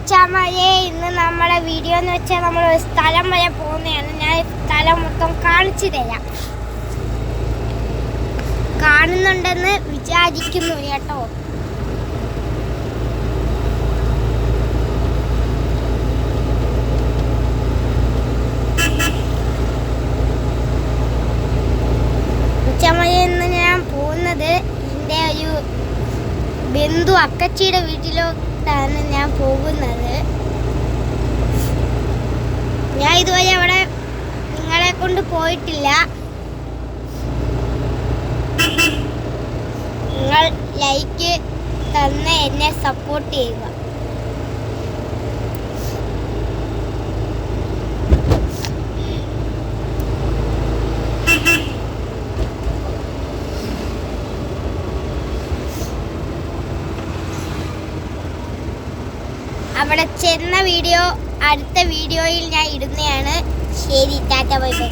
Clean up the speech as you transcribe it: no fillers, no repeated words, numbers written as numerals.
മച്ചാമാരെ, ഇന്ന് നമ്മളെ വീഡിയോ എന്ന് വെച്ചാൽ നമ്മൾ ഒരു സ്ഥലം വരെ പോകുന്നതാണ്. ഞാൻ സ്ഥലം മൊത്തം കാണിച്ചു തരാം. കാണുന്നുണ്ടെന്ന് വിചാരിക്കുന്നു കേട്ടോ. മച്ചാമാരെ, ഇന്ന് ഞാൻ പോകുന്നത് എൻ്റെ ഒരു ബന്ധു അക്കച്ചിയുടെ വീട്ടിലോട്ടാണ് ഞാൻ പോകുന്നത്. ഞാൻ ഇതുവരെ അവിടെ നിങ്ങളെ കൊണ്ട് പോയിട്ടില്ല. നിങ്ങൾ ലൈക്ക് തന്ന് എന്നെ സപ്പോർട്ട് ചെയ്യുക. അവിടെ ചെന്ന വീഡിയോ അടുത്ത വീഡിയോയിൽ ഞാൻ ഇടുന്നതാണ്. ശരി, ടാറ്റ, ബൈ ബൈ.